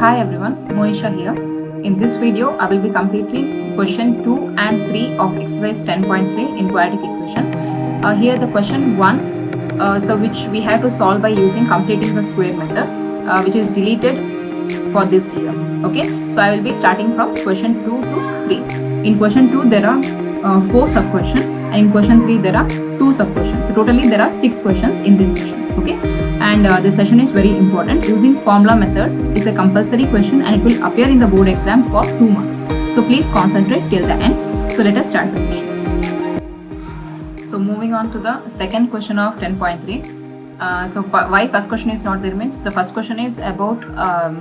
Hi everyone, Monisha here. In this video, I will be completing question 2 and 3 of exercise 10.3 in quadratic equation. Here the question 1, which we have to solve by using completing the square method, which is deleted for this year. Okay, so I will be starting from question 2 to 3. In question 2, there are 4 sub-questions, and in question 3, there are 2 sub-questions. So totally there are 6 questions in this session. Okay, and this session is very important. Using formula method is a compulsory question and it will appear in the board exam for 2 marks. So please concentrate till the end. So let us start the session. So moving on to the second question of 10.3. Why first question is not there means the first question is about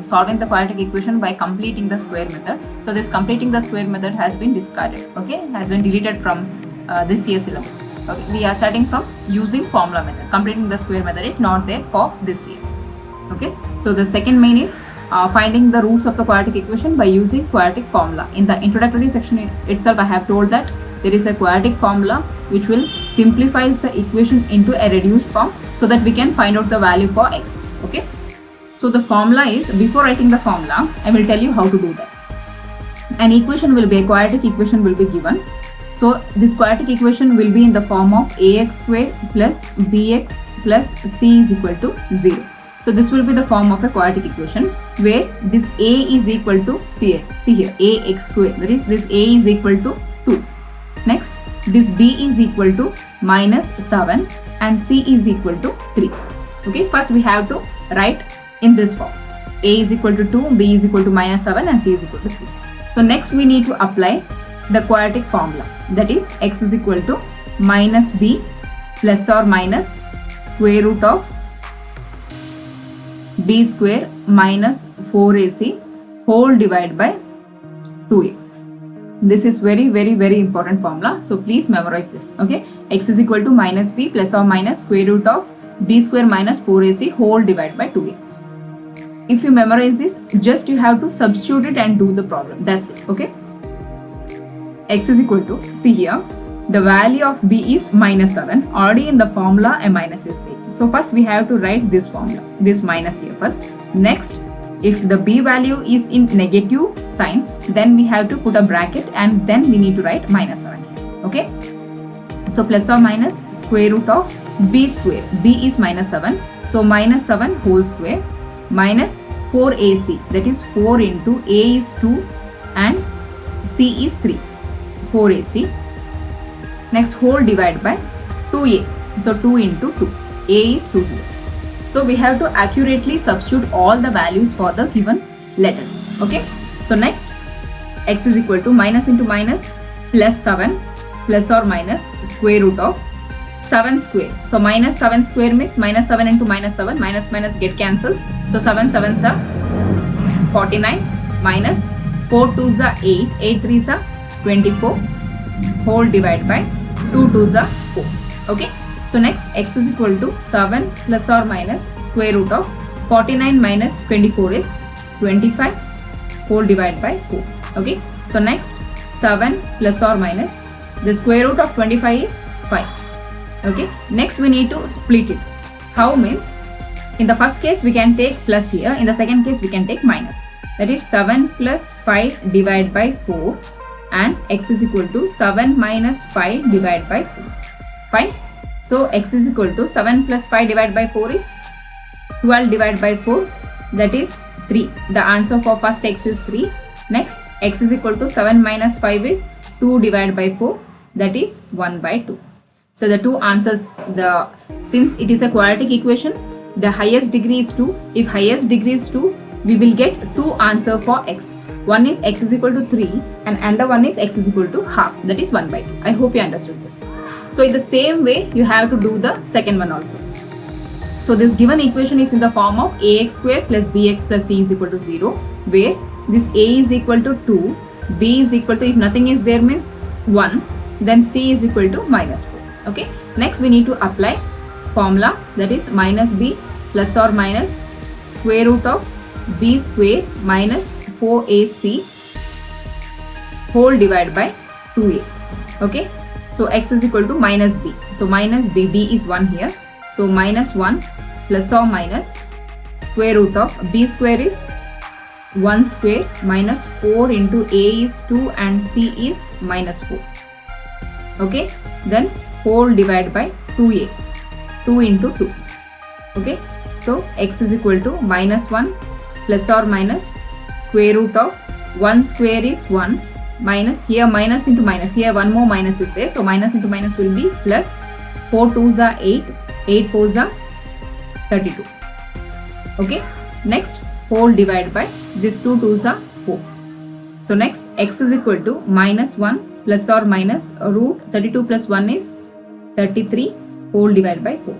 solving the quadratic equation by completing the square method. So this completing the square method has been discarded. Okay, has been deleted from this year's syllabus. Okay, we are starting from using formula method. Completing the square method is not there for this year. Okay, so the second main is finding the roots of the quadratic equation by using quadratic formula. In the introductory section itself, I have told that there is a quadratic formula which will simplifies the equation into a reduced form so that we can find out the value for x. Okay, so the formula is, before writing the formula, I will tell you how to do that. An equation will be, a quadratic equation will be given. So this quadratic equation will be in the form of ax square plus bx plus c is equal to 0. So this will be the form of a quadratic equation where this a is equal to, see here, ax square, that is this a is equal to 2. Next, this b is equal to minus 7 and c is equal to 3. Okay, first we have to write in this form. A is equal to 2, b is equal to minus 7 and c is equal to 3. So next we need to apply the quadratic formula, that is x is equal to minus b plus or minus square root of b square minus 4ac whole divided by 2a. This is very important formula, so please memorize this. Okay, x is equal to minus b plus or minus square root of b square minus 4ac whole divided by 2a. If you memorize this, just you have to substitute it and do the problem. That's it. Okay, x is equal to, see here, the value of b is minus 7. Already in the formula a minus is there. So first we have to write this formula, this minus here first. Next, if the b value is in negative sign, then we have to put a bracket and then we need to write minus 7 here. Okay, so plus or minus square root of b square, b is minus 7, so minus 7 whole square minus 4ac, that is 4 into a is 2 and c is 3, 4ac. Next, whole divided by 2a, so 2 into 2, a is 2 here. So we have to accurately substitute all the values for the given letters. Okay, so next, x is equal to minus into minus plus 7 plus or minus square root of 7 square. So minus 7 square means minus 7 into minus 7, minus minus get cancels. So 7 7s are 49 minus 4 2s are 8, 8 3s are 24 whole divided by 2 2s are 4. Okay, so next, x is equal to 7 plus or minus square root of 49 minus 24 is 25 whole divided by 4. Okay, so next, 7 plus or minus the square root of 25 is 5. Okay, next we need to split it. How means, in the first case we can take plus here, in the second case we can take minus. That is 7 plus 5 divided by 4 and x is equal to 7 minus 5 divided by 4. Fine. So x is equal to 7 plus 5 divided by 4 is 12 divided by 4, that is 3. The answer for first x is 3. Next, x is equal to 7 minus 5 is 2 divided by 4, that is 1 by 2. So the two answers, since it is a quadratic equation, the highest degree is 2. If highest degree is 2, we will get 2 answer for x. One is x is equal to 3 and another one is x is equal to half, that is 1 by 2. I hope you understood this. So in the same way, you have to do the second one also. So this given equation is in the form of ax square plus bx plus c is equal to 0, where this a is equal to 2, b is equal to, if nothing is there means 1, then c is equal to minus 4. Okay, next we need to apply formula, that is minus b plus or minus square root of b square minus 4ac whole divided by 2a. Okay, so x is equal to minus b, so minus b, b is 1 here, so minus 1 plus or minus square root of b square is 1 square minus 4 into a is 2 and c is minus 4. Okay, then whole divided by 2a, 2 into 2. Okay, so x is equal to minus 1 plus or minus square root of 1 square is 1 minus, here minus into minus, here one more minus is there, so minus into minus will be plus 4 2s are 8, 8 4s are 32. Okay, next whole divided by this 2 2s are 4. So next x is equal to minus 1 plus or minus root 32 plus 1 is 33 whole divided by 4.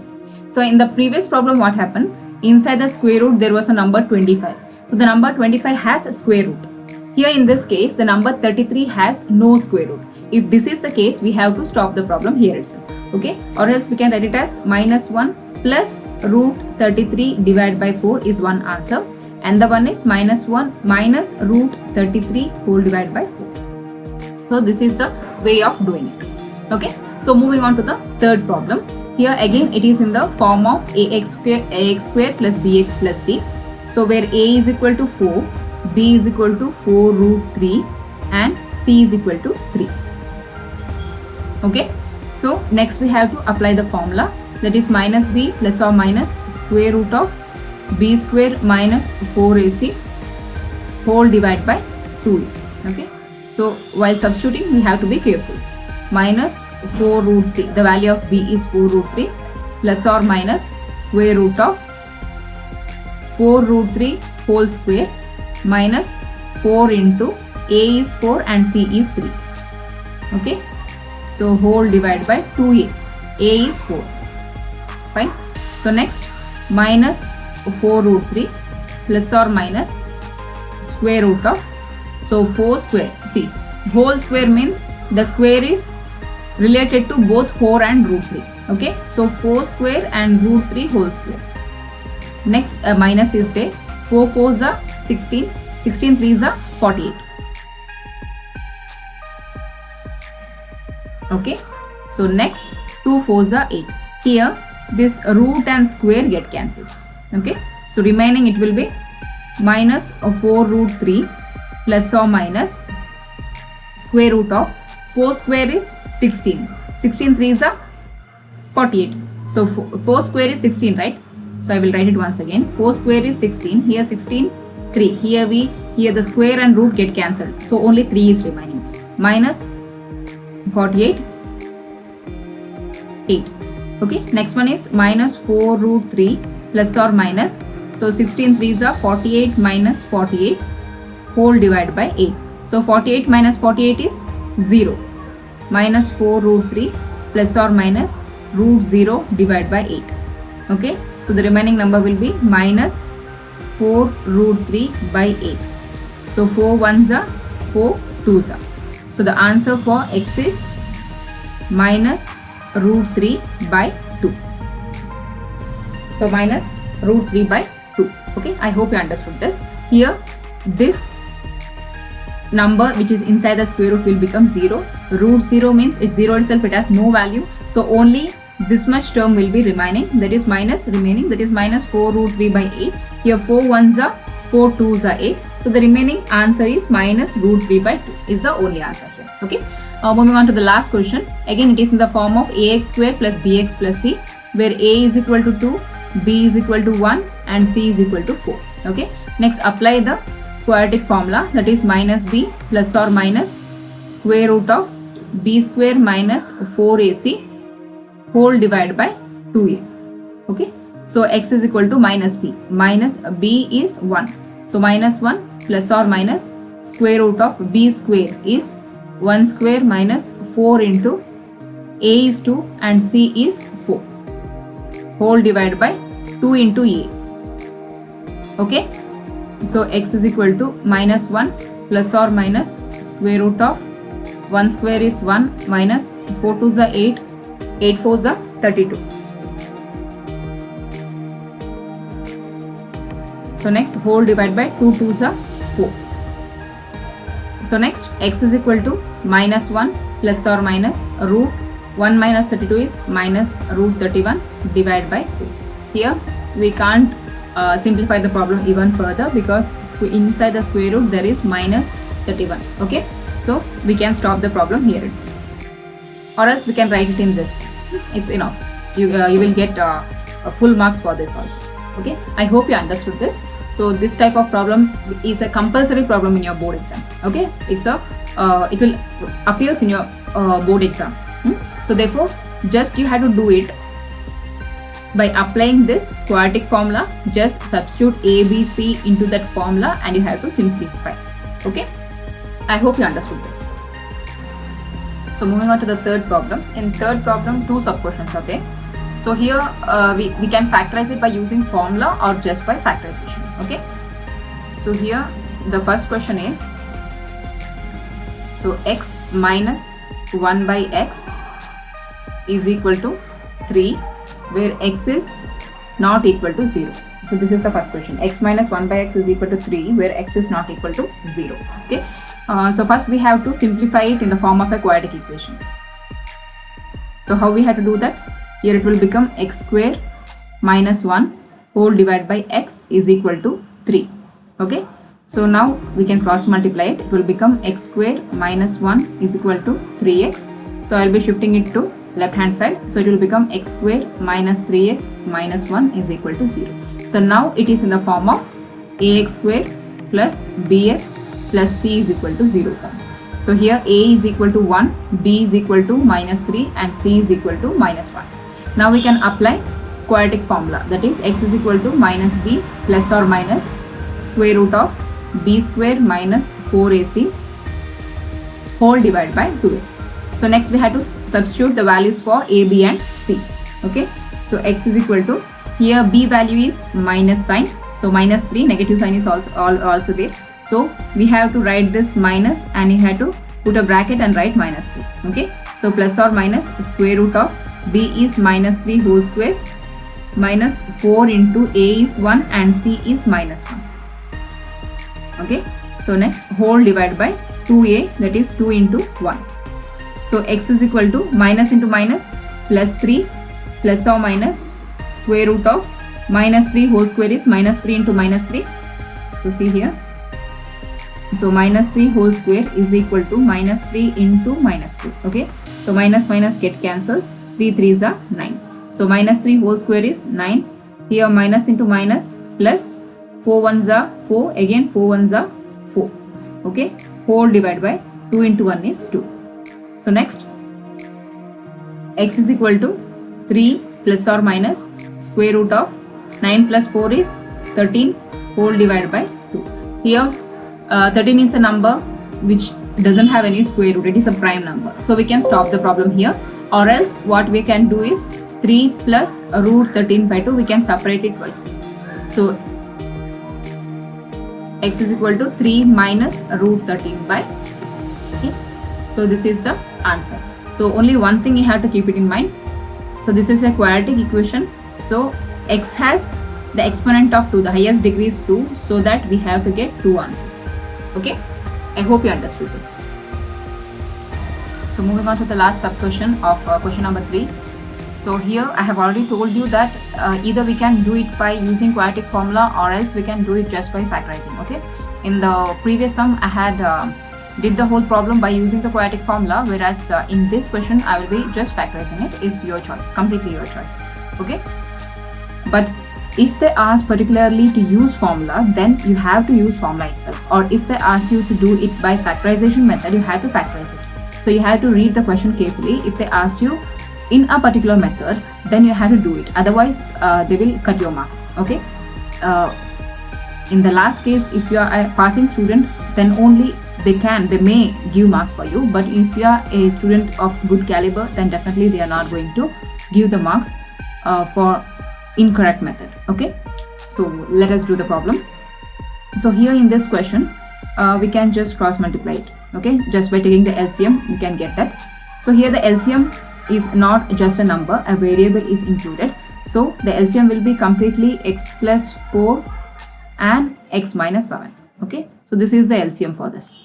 So in the previous problem what happened, inside the square root there was a number 25. So the number 25 has a square root. Here in this case the number 33 has no square root. If this is the case, we have to stop the problem here itself. Okay, or else we can write it as minus 1 plus root 33 divided by 4 is one answer, and the one is minus 1 minus root 33 whole divided by 4. So this is the way of doing it. Okay, so moving on to the third problem. Here again it is in the form of ax square plus bx plus c. So where a is equal to 4, b is equal to 4 root 3 and c is equal to 3. Okay, so next we have to apply the formula, that is minus b plus or minus square root of b square minus 4ac whole divided by 2a. Okay, so while substituting we have to be careful. Minus 4 root 3, the value of b is 4 root 3 plus or minus square root of 4 root 3 whole square minus 4 into a is 4 and c is 3. Okay, so whole divided by 2a, a is 4. Fine. So next minus 4 root 3 plus or minus square root of, so 4 square, see whole square means the square is related to both 4 and root 3. Okay, so 4 square and root 3 whole square. Next a minus is there, 4 4s are 16, 16 3s are 48. Okay, so next 2 4s are 8. Here this root and square get cancels. Okay, so remaining it will be minus 4 root 3 plus or minus square root of 4 square is 16, 16 3s are 48. So 4 square is 16, right? So I will write it once again. 4 square is 16, here 16 3, here the square and root get cancelled, so only 3 is remaining, minus 48 8. Okay, next one is minus 4 root 3 plus or minus, so 16 3s are 48 minus 48 whole divided by 8. So 48 minus 48 is 0, minus 4 root 3 plus or minus root 0 divided by 8. Okay, so the remaining number will be minus 4 root 3 by 8. So 4 1s are 4 2s are. So the answer for x is minus root 3 by 2. So minus root 3 by 2. Okay, I hope you understood this. Here this number which is inside the square root will become 0. Root 0 means it's 0 itself, it has no value. So only this much term will be remaining, that is minus remaining, that is minus 4 root 3 by 8. Here 4 1s are 4 2s are 8. So the remaining answer is minus root 3 by 2 is the only answer here. Okay, moving on to the last question. Again it is in the form of ax square plus bx plus c, where a is equal to 2, b is equal to 1 and c is equal to 4. Okay, next apply the quadratic formula, that is minus b plus or minus square root of b square minus 4ac whole divided by 2a. Okay, so x is equal to minus b is 1, so minus 1 plus or minus square root of b square is 1 square minus 4 into a is 2 and c is 4 whole divided by 2 into a. Okay, so x is equal to minus 1 plus or minus square root of 1 square is 1 minus 4 2s are 8, 8 4s are 32. So next whole divided by 2 2s are 4. So next x is equal to minus 1 plus or minus root 1 minus 32 is minus root 31 divided by 4. Here we can't simplify the problem even further, because inside the square root there is minus 31. Okay, so we can stop the problem here itself, or else we can write it in this way. It's enough. You will get full marks for this also. Okay, I hope you understood this. So this type of problem is a compulsory problem in your board exam. Okay, it's a it will appears in your board exam. So therefore, just you have to do it by applying this quadratic formula. Just substitute A, B, C into that formula and you have to simplify. Okay, I hope you understood this. So moving on to the third problem. In third problem, two sub-questions are there. So here we can factorize it by using formula or just by factorization. Okay, so here the first question is, so x minus 1 by x is equal to 3, where x is not equal to 0. So this is the first question. X minus 1 by x is equal to 3, where x is not equal to 0. Okay, so first we have to simplify it in the form of a quadratic equation. So how we have to do that? Here it will become x square minus 1 whole divided by x is equal to 3. Okay, so now we can cross multiply it. It will become x square minus 1 is equal to 3x. So I will be shifting it to left hand side. So it will become x square minus 3x minus 1 is equal to 0. So now it is in the form of ax square plus bx plus c is equal to 0 form. So here a is equal to 1, b is equal to minus 3 and c is equal to minus 1. Now we can apply quadratic formula, that is x is equal to minus b plus or minus square root of b square minus 4ac whole divided by 2a. So next we have to substitute the values for a, b and c. Okay, so x is equal to, here b value is minus sign, so minus 3, negative sign is also there. So we have to write this minus and you have to put a bracket and write minus 3. Okay, so plus or minus square root of b is minus 3 whole square minus 4 into a is 1 and c is minus 1. Okay, so next whole divided by 2a, that is 2 into 1. So x is equal to minus into minus plus 3 plus or minus square root of minus 3 whole square is minus 3 into minus 3. So see here, so minus 3 whole square is equal to minus 3 into minus 3. Okay, so minus minus get cancels, 3 3s are 9. So minus 3 whole square is 9. Here minus into minus plus 4 1s are 4, again 4 1s are 4. Okay, whole divided by 2 into 1 is 2. So next x is equal to 3 plus or minus square root of 9 plus 4 is 13 whole divided by 2. Here 13 is a number which doesn't have any square root, it is a prime number. So we can stop the problem here, or else what we can do is 3 plus root 13 by 2, we can separate it twice. So x is equal to 3 minus root 13 by 2. Okay, so this is the answer. So only one thing you have to keep it in mind. So this is a quadratic equation. So x has the exponent of 2, the highest degree is 2, so that we have to get 2 answers. Okay, I hope you understood this. So moving on to the last sub question of question number 3. So here I have already told you that either we can do it by using quadratic formula or else we can do it just by factorizing. Okay, in the previous sum I had did the whole problem by using the quadratic formula, whereas in this question I will be just factorizing it. It's your choice, completely your choice. Okay, but if they ask particularly to use formula, then you have to use formula itself, or if they ask you to do it by factorization method, you have to factorize it. So you have to read the question carefully. If they asked you in a particular method, then you have to do it, otherwise they will cut your marks. Okay, in the last case, if you are a passing student, then only they may give marks for you, but if you are a student of good caliber, then definitely they are not going to give the marks for incorrect method. Okay, so let us do the problem. So here in this question we can just cross multiply it. Okay, just by taking the LCM you can get that. So here the LCM is not just a number, a variable is included. So the LCM will be completely x plus 4 and x minus 7. Okay, so this is the LCM for this,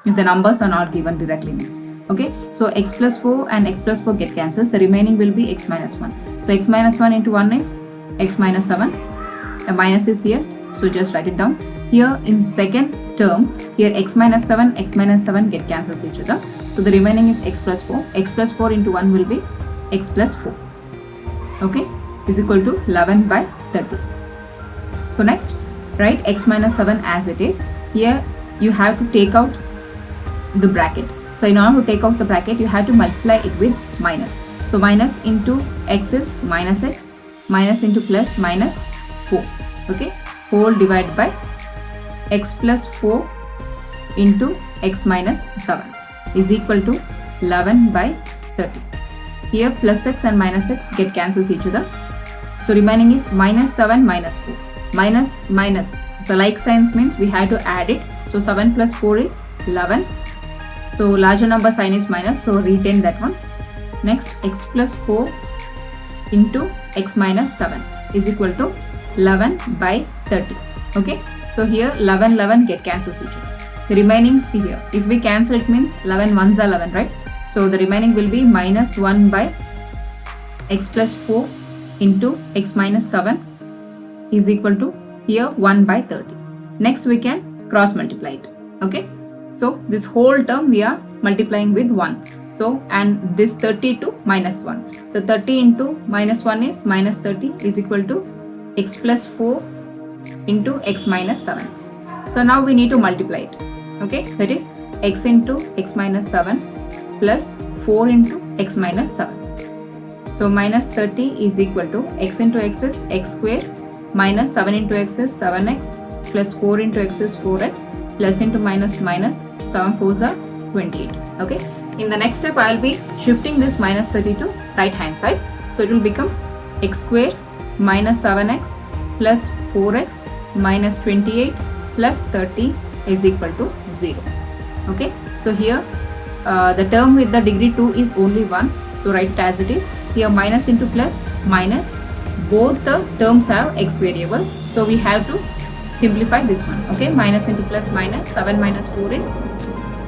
if the numbers are not given directly means. Okay, so x plus 4 and x plus 4 get cancels, the remaining will be x minus 1. So x minus 1 into 1 is x minus 7. a minus is here, so just write it down. Here in second term, here x minus 7 get cancels each other. So the remaining is x plus 4. X plus 4 into 1 will be x plus 4. Okay, is equal to 11 by 30. So next, write x minus 7 as it is. Here you have to take out the bracket. So in order to take out the bracket, you have to multiply it with minus. So minus into x is minus x, minus into plus minus 4. Okay, whole divided by x plus 4 into x minus 7 is equal to 11 by 30. Here plus x and minus x get cancels each other. So remaining is minus 7 minus 4. Minus minus. So like signs means we have to add it. So 7 plus 4 is 11. So larger number sign is minus. So retain that one. Next, x plus 4 into x minus 7 is equal to 11 by 30. Okay. So here 11 get cancels each other. The remaining, see here, if we cancel it means 11 ones are 11, right? So the remaining will be minus 1 by x plus 4 into x minus 7 is equal to here 1 by 30. Next we can cross multiply it. Okay. So this whole term we are multiplying with 1. So and this 30 to minus 1. So 30 into minus 1 is minus 30 is equal to x plus 4 into x minus 7. So now we need to multiply it. Okay, that is x into x minus 7 plus 4 into x minus 7. So minus 30 is equal to x into x is x square minus 7 into x is 7x plus 4 into x is 4x plus into minus minus 7 4s are 28. Okay, in the next step I will be shifting this minus 30 to right hand side. So it will become x square minus 7x plus 4x minus 28 plus 30 is equal to 0. Okay, so here the term with the degree 2 is only 1. So write it as it is. Here minus into plus minus, both the terms have x variable. So we have to simplify this one. Okay, minus into plus minus, 7 minus 4 is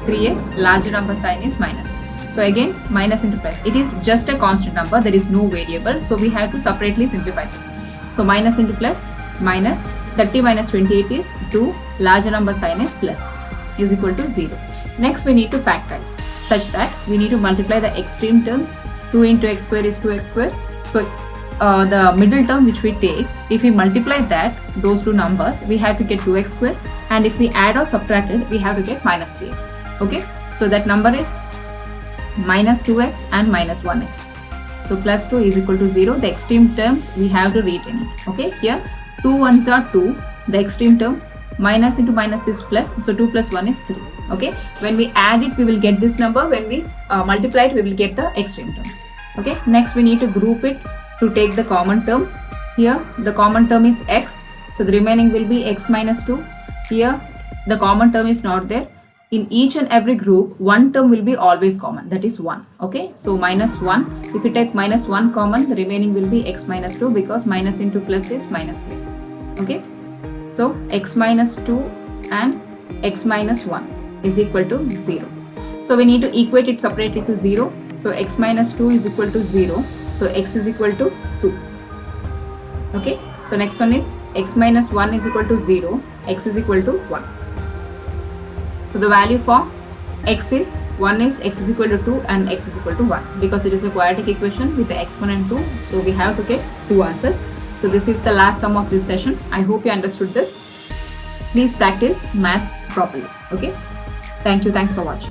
3x, larger number sign is minus. So again minus into plus, it is just a constant number, there is no variable. So we have to separately simplify this. So minus into plus minus 30 minus 28 is 2, larger number sign is plus is equal to 0. Next we need to factorize such that we need to multiply the extreme terms. 2 into x square is 2x square. So the middle term which we take, if we multiply that, those two numbers, we have to get 2x square, and if we add or subtract it, we have to get minus 3x. Okay, so that number is minus 2x and minus 1x. So plus 2 is equal to 0. The extreme terms we have to retain it. Okay, here 2 ones are 2, the extreme term, minus into minus is plus, so 2 plus 1 is 3. Okay, when we add it we will get this number, when we multiply it we will get the extreme terms. Okay, next we need to group it to take the common term. Here the common term is x, so the remaining will be x minus 2. Here the common term is not there. In each and every group, one term will be always common, that is 1. Okay, so minus 1. If you take minus 1 common, the remaining will be x minus 2, because minus into plus is minus 3. Okay, so x minus 2 and x minus 1 is equal to 0. So we need to equate it, separate it to 0. So x minus 2 is equal to 0. So x is equal to 2. Okay, so next one is x minus 1 is equal to 0. X is equal to 1. So the value for x is 1 is x is equal to 2 and x is equal to 1, because it is a quadratic equation with the exponent 2. So we have to get 2 answers. So this is the last sum of this session. I hope you understood this. Please practice maths properly. Okay. Thank you. Thanks for watching.